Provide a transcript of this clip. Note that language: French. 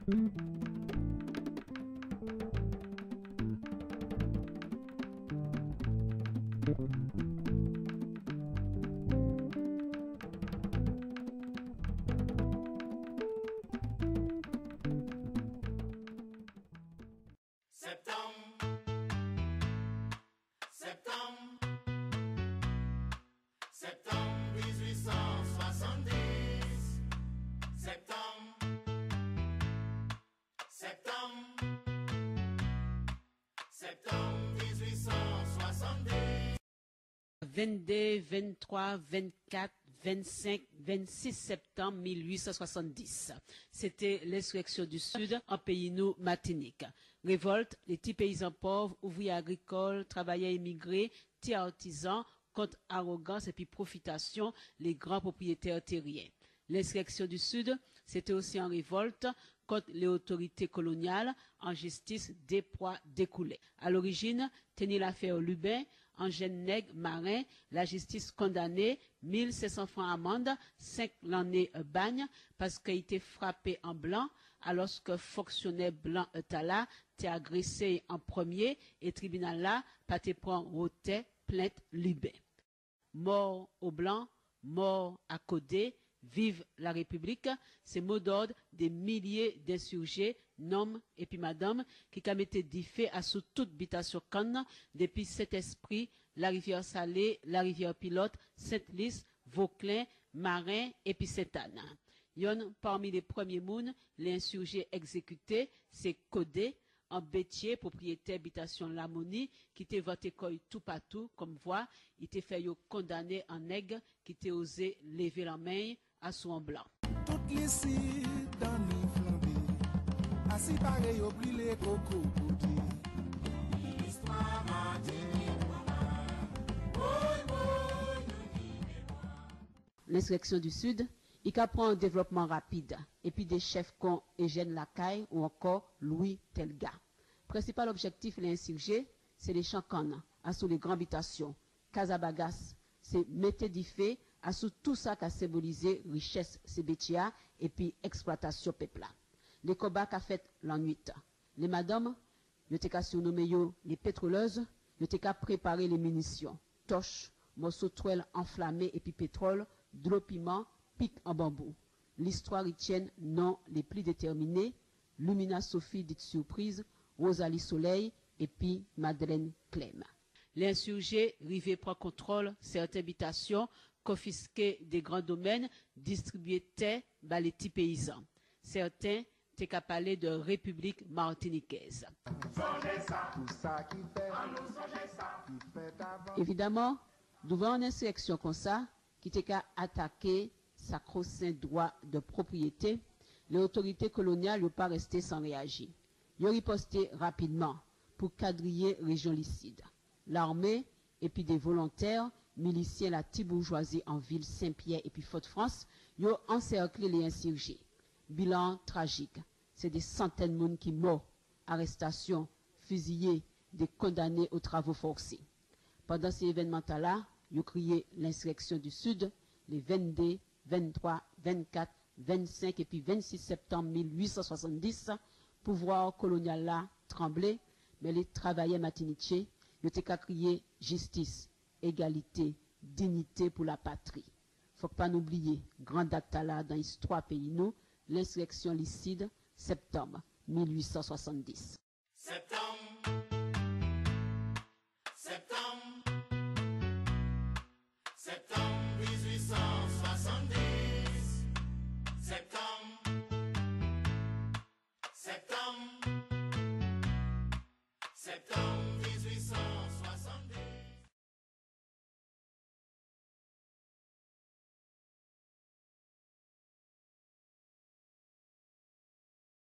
Septembre 1870. 22, 23, 24, 25, 26 septembre 1870. C'était l'insurrection du Sud en pays nous Martinique. Révolte, les petits paysans pauvres, ouvriers agricoles, travailleurs immigrés, petits artisans, contre arrogance et puis profitation, les grands propriétaires terriens. L'insurrection du Sud, c'était aussi en révolte contre les autorités coloniales, en justice des poids découlés. À l'origine, tenait l'affaire Lubin, en jeune nègre marin, la justice condamnée, 1500 francs amende, 5 l'année bagne, parce qu'il était frappé en blanc, alors que fonctionnaire blanc Tala t'est agressé en premier, et tribunal là, pas te prend roté, plainte Lubin. Mort au blanc, mort à Codé, vive la République, c'est mot d'ordre des milliers d'insurgés, hommes et puis madame, qui commettaient des faits à sous toute habitation canne, depuis Saint-Esprit, la rivière Salée, la rivière Pilote, Sainte-Lys, Vauclin, Marin et puis Sainte-Anne. Yon, parmi les premiers mouns, les insurgés exécutés, c'est Codé, en Bétier, propriétaire habitation Lamonie, qui était voté quoi tout partout, comme voix, il était fait condamné en nègre, qui était osé lever la main à son blanc. Toutes les sites dans les flambées, assis pareil au brûlé coco côté. L'histoire m'a dit L'insurrection du Sud, il prend un développement rapide, et puis des chefs comme Eugène Lacaille ou encore Louis Telga. Principal objectif de l'insurgé, c'est les champs à sous les grandes habitations. Casabagas, c'est mettre du fait à sous tout ça qui a symbolisé richesse sébétia et puis exploitation peuple. Les combats qu'a fait la nuit. Les madames, yo te ka surnommé yo les pétroleuses, yo te ka préparer les munitions, torches, morceaux de toile enflammés et puis pétrole, de l'eau piment, pique en bambou. L'histoire y tienne non les plus déterminés, Lumina Sophie dite surprise, Rosalie Soleil et puis Madeleine Clem. L'insurgé rivé prend contrôle certaines habitations, confisquer des grands domaines, distribuer terre par les petits paysans. Certains t'es qu'à parler de République martiniquaise. Évidemment, devant une insurrection comme ça, qui t'es qu'à attaquer sacro-saint droit de propriété, les autorités coloniales n'ont pas resté sans réagir. Ils ont riposté rapidement pour quadriller région licide. L'armée et puis des volontaires, miliciens la petite bourgeoisie en ville Saint-Pierre et puis Fort-de-France, ils ont encerclé les insurgés. Bilan tragique, c'est des centaines de monde qui morts, arrestations, fusillés, des condamnés aux travaux forcés. Pendant ces événements-là, ils ont crié l'insurrection du Sud, les 22, 23, 24, 25 et puis 26 septembre 1870, pouvoir colonial là tremblait, mais les travailleurs martiniquais, ils ont qu'à crier justice, égalité, dignité pour la patrie. Faut pas n'oublier, grande date là dans l'histoire pays nous, l'insurrection licide, septembre 1870. Septembre